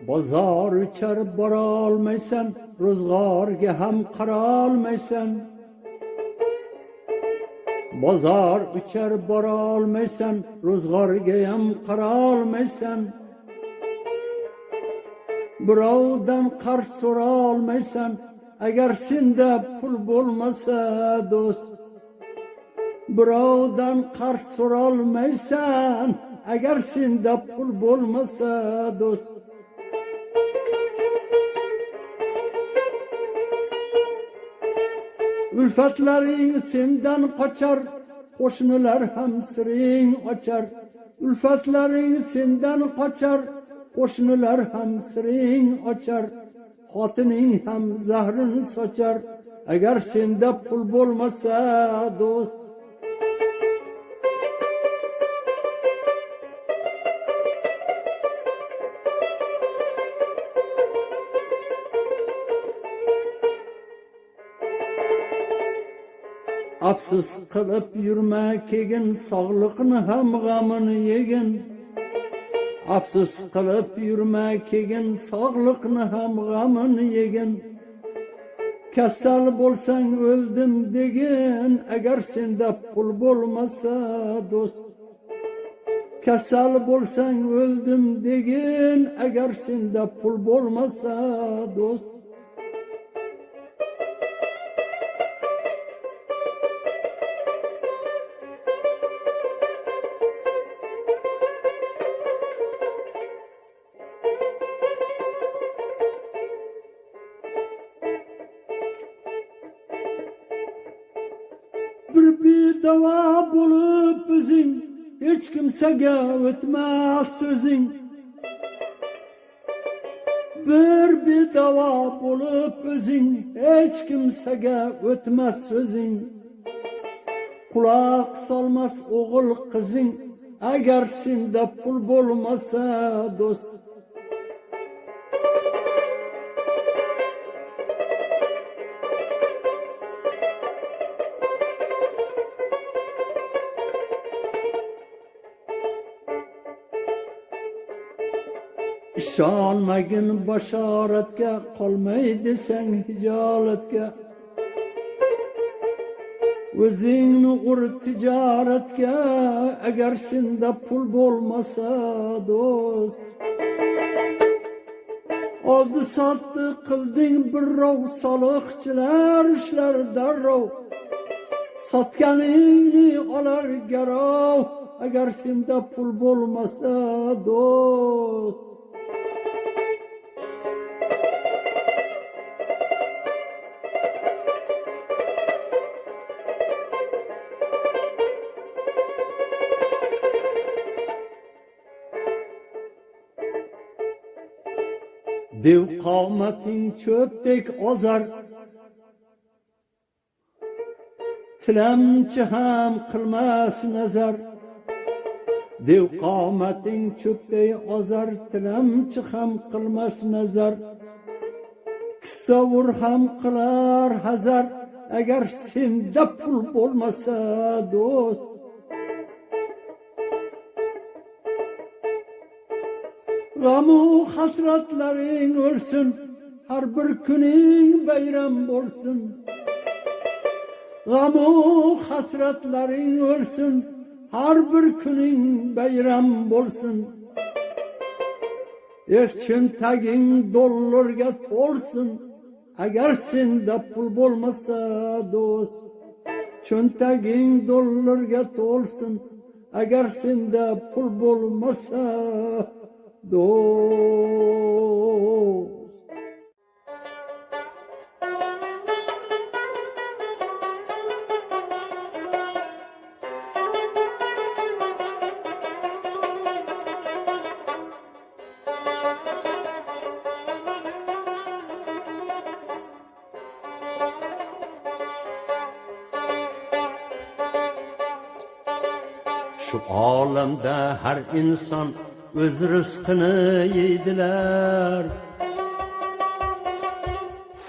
Bozor uchar bora olmaysan, ro'zg'orga ham qara olmaysan. Bozor uchar bora olmaysan, ro'zg'orga ham qara olmaysan. Birovdan qarz so'ra olmaysan, agar senda pul bo'lmasa do'st. Birovdan qarz so'ra olmaysan, agar senda pul bo'lmasa do'st. Ulfatlaring sendan qochar, qo'shnilar ham siring ochar. Ulfatlaring sendan qochar, qo'shnilar ham siring ochar. Xotining ham zahrini sochar, agar senda pul bo'lmasa do'st. Afsus qilib yurma kegin, sog'liqni ham g'amini yegin. Afsus qilib yurma kegin, sog'liqni ham g'amini yegin. Kasal bo'lsang o'ldim degin, agar senda pul bo'lmasa do'st. Kasal bo'lsang o'ldim degin, agar senda pul bo'lmasa do'st. Bir bedava bo'lib o'zing, hech kimsaga o'tmas so'zing. Bir bedava bo'lib o'zing, hech kimsaga o'tmas so'zing. Quloq solmas o'g'il qizing, agar senda pul bo'lmasa do'st. İşonmagin bashoratga, qolmay desang hijolatga. O'zingni ur tijoratga, agar senda pul bo'lmasa do'st. Oldi sotdi qilding birrov, soliqchilar ishlar darrov. Sotganingni olar garov, agar senda pul bo'lmasa do'st. Dev qomating cho'pdek ozar, tilamchi ham qilmas nazar. Dev qomating cho'pdek ozar, tilamchi ham qilmas nazar. Kisavur ham qilar hazar, agar senda pul bo'lmasa do'st. G'amu hasratlaring o'lsin, har bir kuning bayram bo'lsin. G'amu hasratlaring o'lsin, har bir kuning bayram bo'lsin. Cho'ntaging dollarga to'lsin, agar senda pul bo'lmasa do'st. Cho'ntaging dollarga to'lsin, agar senda pul bo'lmasa do'st. Şu olamda har inson o'z rizqini yeydilar.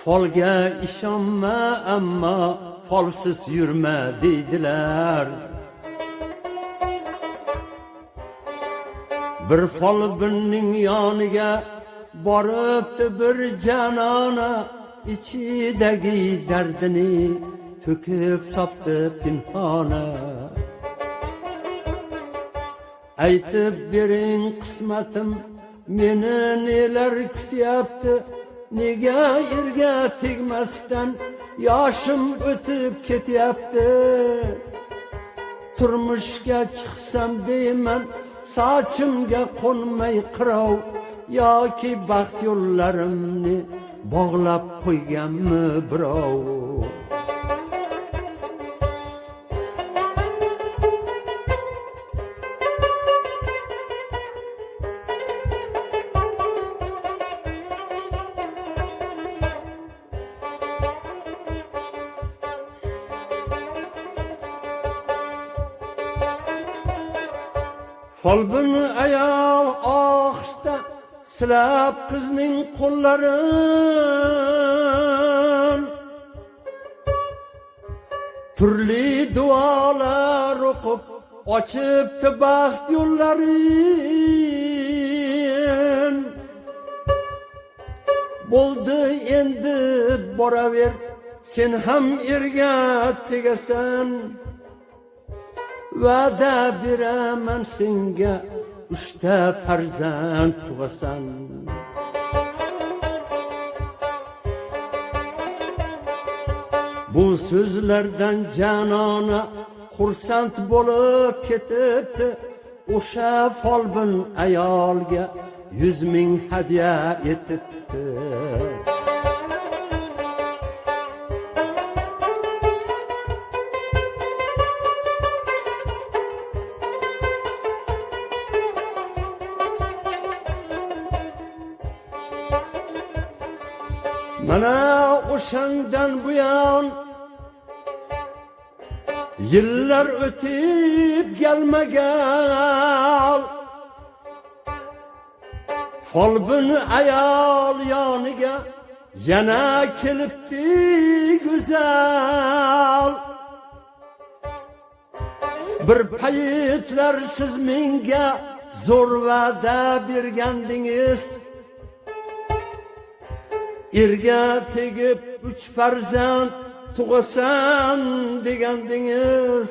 Folga ishonma, ammo folsiz yurma deydilar. Bir fol birning yoniga boribdi bir canona, ichidagi dardini to'kib sopdi pinhona. Aytib bering qismatim, meni nelar kutyapti, nega erga tegmasdan yoshim o'tib ketyapti. Turmushga chiqsam deyman, sochimga qo'nmay qirov, yoki baxt yo'llarimni bog'lab qo'yganmi birov. Folbin ayol ohista silab qizning qo'llarin, turli duolar o'qib ochibdi baxt yo'llarin. Bo'ldi endi boraver, sen ham erga tegasan, va'da beraman senga 3 ta farzand tug'asan. Bu so'zlardan janona xursand bo'lib ketibdi. O'sha folbin ayolga 100 ming hadya etibdi. Mana o'shandan buyon yillar o'tib kelmagan, folbin ayol yoniga yana kelibdi go'zal. Bir paytlar siz menga zo'r va'da bergandingiz, erga tegib 3 farzand tug'asan degandingiz.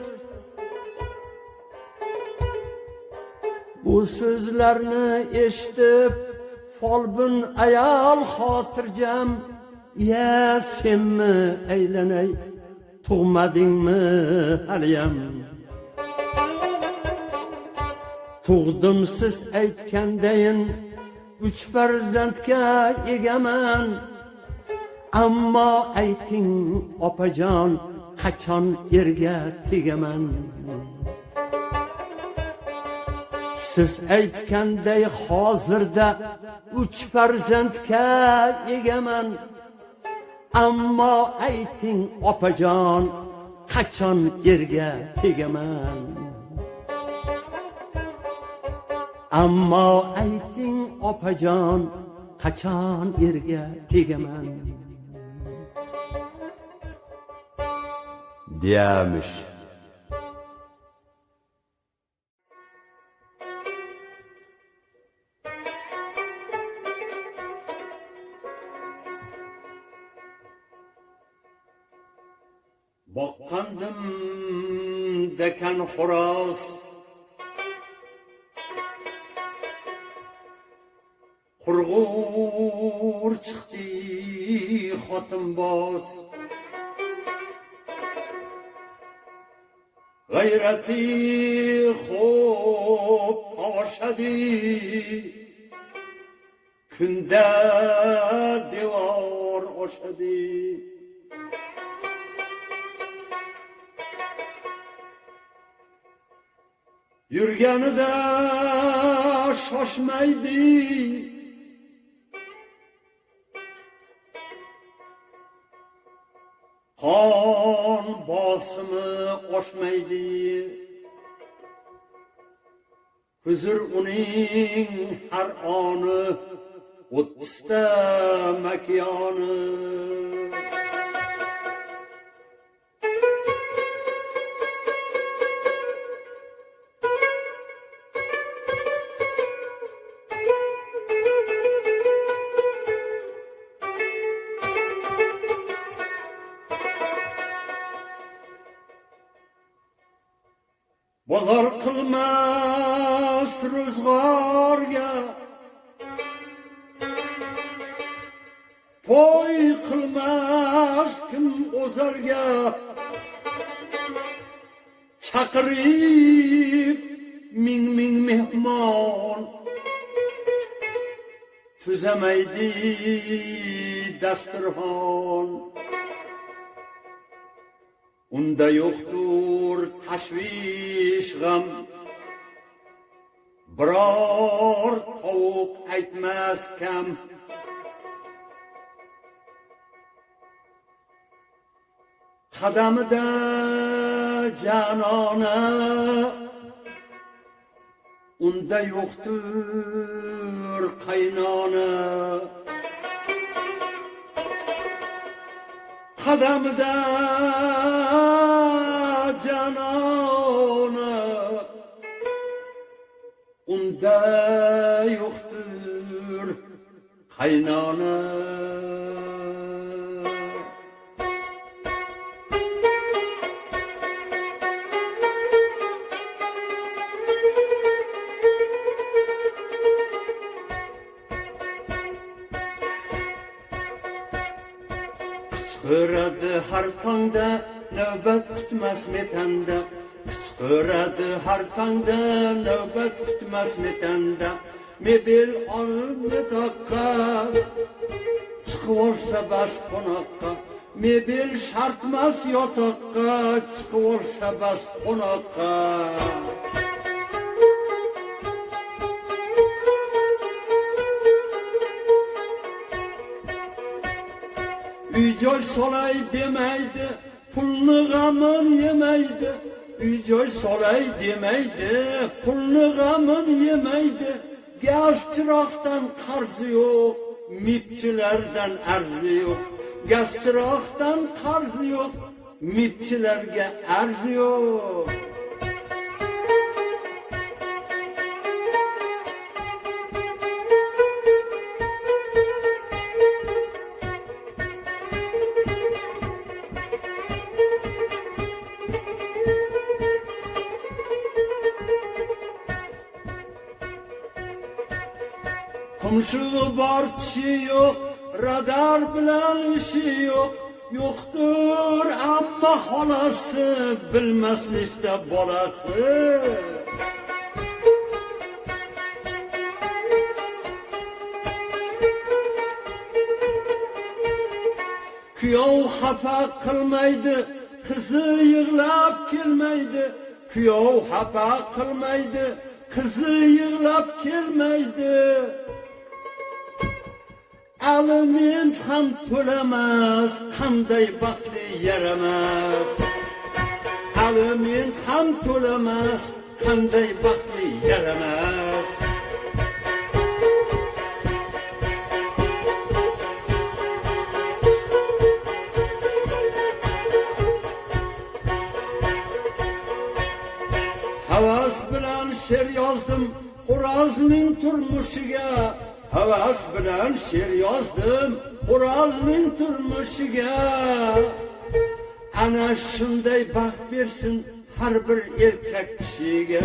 Bu so'zlarni eshitib folbin ayol xotirjam, ya senmi aylanay, tug'madingmi haliyam? Tug'dim siz aytgandayin 3 farzandga egaman, ammo ayting opajon, qachon erga tegaman? Siz aytganday hozirda 3 farzandga egaman, ammo ayting opajon, qachon erga tegaman? Ammo ayting opajon, qachon erga tegaman? Deyamish. Boqqandim dekan xo'roz, qurg'ur chiqdi xotinboz. G'ayrati xo'p oshadi, kunda devor oshadi. Yurganida shoshmaydi, qon bosimi oshmaydi. Huzur uning har oni 30 ta makoni. bozor qilmas ro'zg'orga, to'y qilmas kim o'zarga, chaqirib ming mehmon tuzamaydi dasturxon. Unda yo'qtur tashvish g'am, biror tovuq aytmas kam. Qadamida janona, unda yo'qtur qaynona. Qadamida janona, unda yo'qtur qaynona. Qichqiradi har tongda navbat kutmas metanda, qichqiradi har tongda navbat kutmas metanda. Mebel olib metoqqa, chiqivorsa bas qo'noqqa. Mebel shartmas yotoqqa, chiqivorsa bas qo'noqqa. Uy-joy solay demaydi, pulni g'amin yemaydi. Uy-joy solay demaydi, pulni g'amin yemaydi. Gaz chiroqdan qarzi yo'q, mipchilardan arzi yo'q. Gaz chiroqdan qarzi yo'q, mipchilarga arzi yo'q. Komşu var kişi yok, radar bilen işi yok. Yoktur amma xolasi, bilmaslikda bolasi. Kuyov xafa qilmaydi, qizi yig'lab kelmaydi. Kuyov xafa qilmaydi, qizi yig'lab kelmaydi. Aliment ham to'lamas, qanday baxtli yaramas. Aliment ham to'lamas, qanday baxtli yaramas. Havas bilan she'r yozdim xo'rozning turmushiga. Havas bilan she'r yozdim xo'rozning turmushiga. Ana shunday baxt bersin har bir erkak kishiga.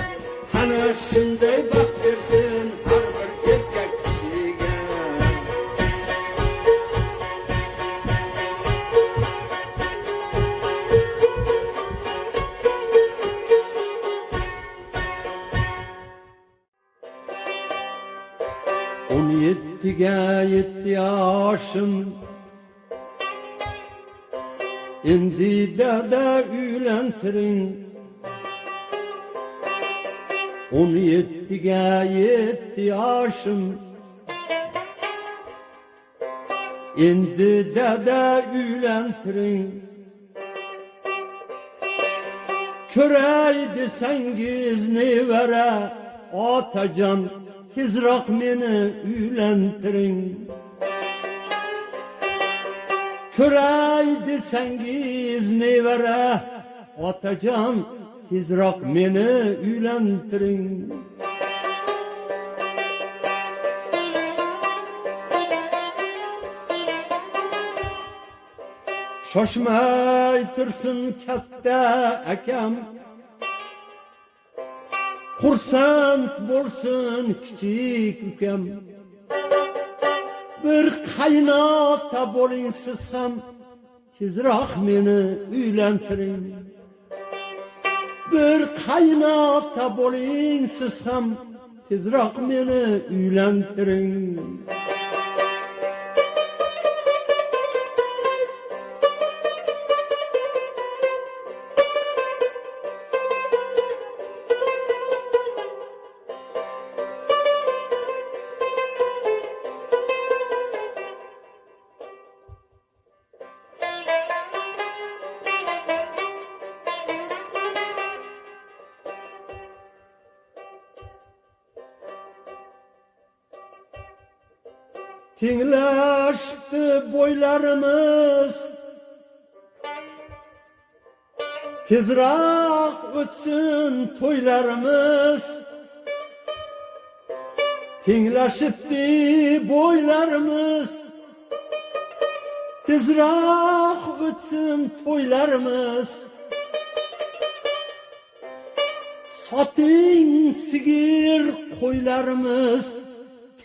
Ana shunday baxt bersin har bir erkak kishiga. Yettiga yetti yoshim, endi dada uylantiring. 17ga yetti yoshim, endi dada uylantiring. Ko'ray desangiz nevara, otajon tezroq meni uylantiring. Ko'ray desangiz nevara, otajon tezroq meni uylantiring. Shoshmay tursin katta akam, Xursand bo'lsin kichik ukam, bir qaynota bo'ling siz ham, tezroq meni uylantiring. Bir qaynota bo'ling siz ham, tezroq meni uylantiring. Tenglaştı boylarımız, tezrak ötsün toylarımız. Tenglaştı boylarımız, tezrak ötsün toylarımız. Satın sigir koylarımız,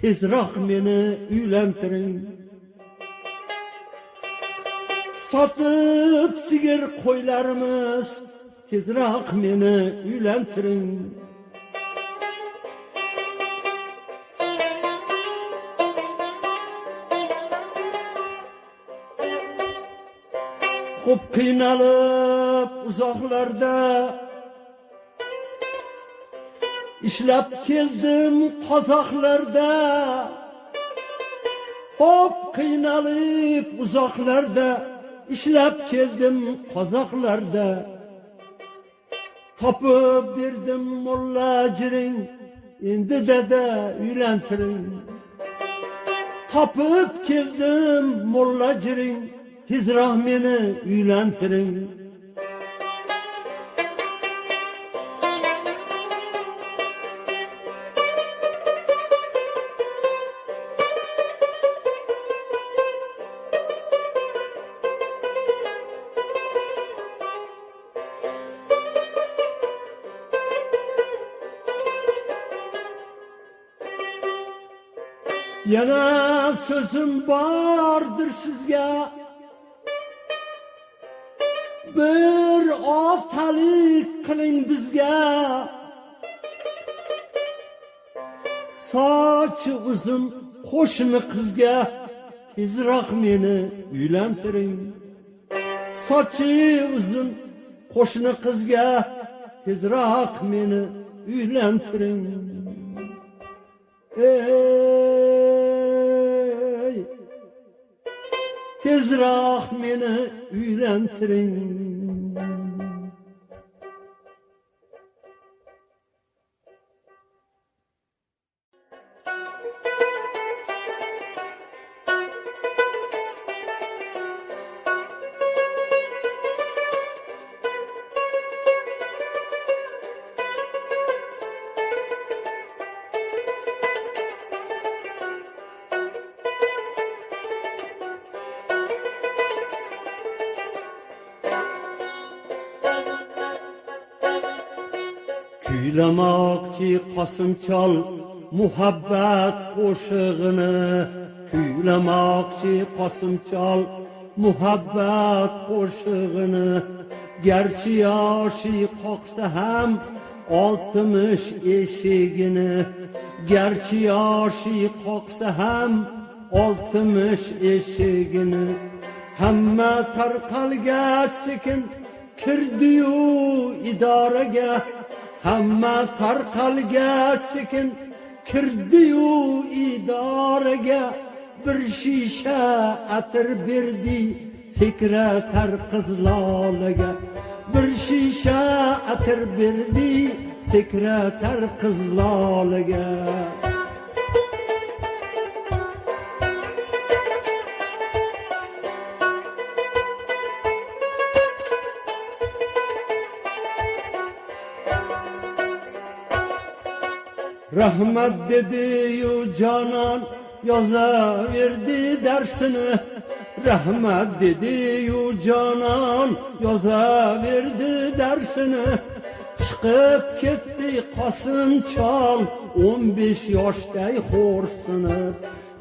tezroq meni uylantiring. Sotib sigir qo'ylarimiz, tezroq meni uylantiring. Xo'p qiynalib uzoqlarda İşlep keldim qozoqlarda, hop qiynalib uzoqlarda, İşlep keldim qozoqlarda. Topib berdim mulla jiring, endi dada uylantiring. Topib keldim mulla jiring, tezroq meni uylantiring. Yana sözüm vardır sizge, bir otalik qiling bizga. Sochi uzun qo'shni qizga, tezroq meni uylantiring. Sochi uzun qo'shni qizga, tezroq meni uylantiring. Tezroq meni uylantiring. Kuylamoqchi Qosimchol muhabbat qo'shig'ini, kuylamoqchi Qosimchol muhabbat qo'shig'ini. Garchi yoshi qoqsa ham 60 eshigini, garchi yoshi qoqsa ham 60 eshigini. Hamma tarqalgach sekin kirdi-yu idoraga, hamma tarqalgach sekin kirdi-yu idoraga. Bir shisha atir berdi sekretar qiz Lolaga, bir shisha atir berdi sekretar qiz Lolaga. Rahmat dedi-yu Canan yozaverdi dersini. Rahmat dedi-yu Canan yozaverdi dersini. chiqib ketdi Qosim Chol 15 yoshday xo'rsinib.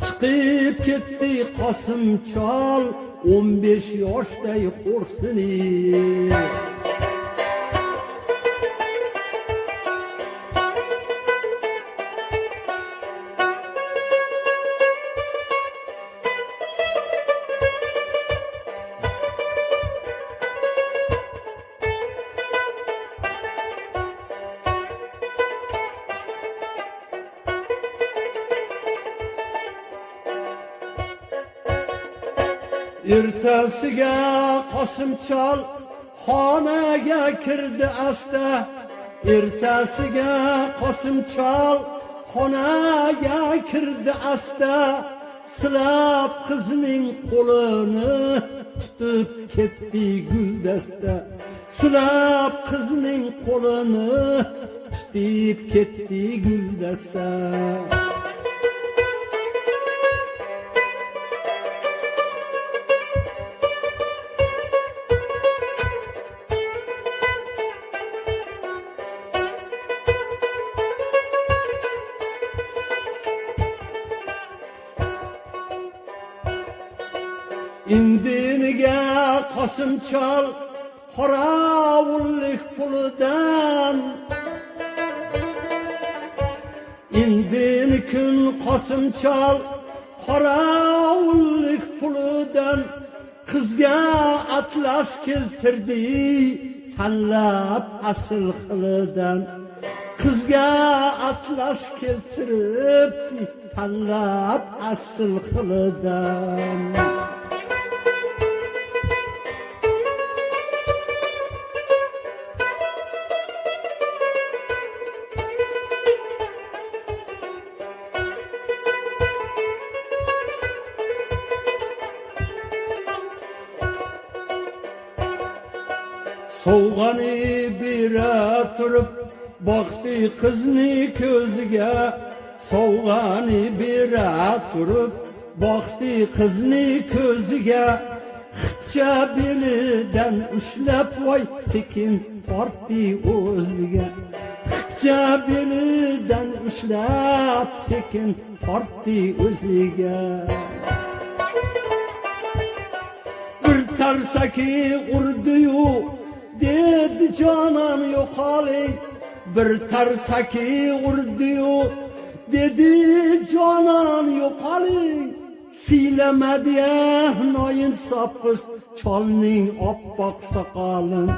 Chiqib ketdi Qosim Chol 15 yoshday xo'rsinib. Ertasiga Qosim Chol xonaga kirdi asta. Ertasiga Qosim Chol xonaga kirdi asta. Silab qizning qo'lini tutib ketdi guldasta. Silab qizning qo'lini tutib ketdi guldasta. Indiniga Qosim Chol qorovullik pulidan. Indini kun Qosim Chol qorovullik pulidan. Qizga atlas keltirdi tanlab asl xilidan. Qizga atlas keltirib tanlab asl xilidan. Sovg'ani bera turib boqdi qizni ko'ziga. Sovg'ani bera turib boqdi qizni ko'ziga. Xipcha belidan ushlab voy sekin tortdi o'ziga. Xipcha belidan ushlab sekin tortdi o'ziga. Bir tarsaki urdi-yu dedi canan yo'qoling. Bir tarsaki urdi-yu dedi canan yo'qoling. Siylamadi noinsof qiz Cholning oppoq soqolin.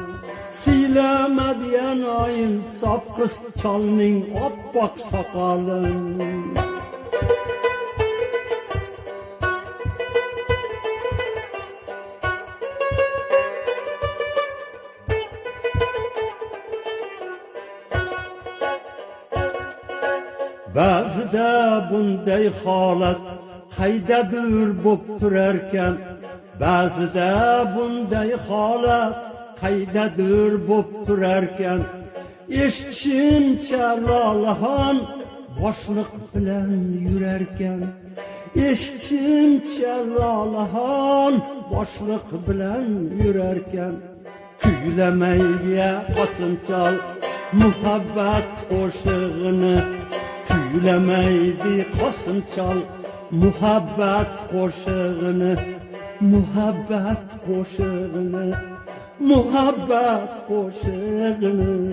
Siylamadi noinsof qiz Cholning oppoq soqolin. Ba'zida bunday holat qaydadir bo'p turarkan. Ba'zida bunday holat qaydadir bo'p turarkan. Eshitishimcha Lolaxon boshliq bilan yurarkan. Eshitishimcha Lolaxon boshliq bilan yurarkan. Kuylamaydi Qosim Chol muhabbat qo'shig'ini. Kuylamaydi Qosim Chol muhabbat qo'shig'ini. Muhabbat qo'shig'ini. Muhabbat qo'shig'ini.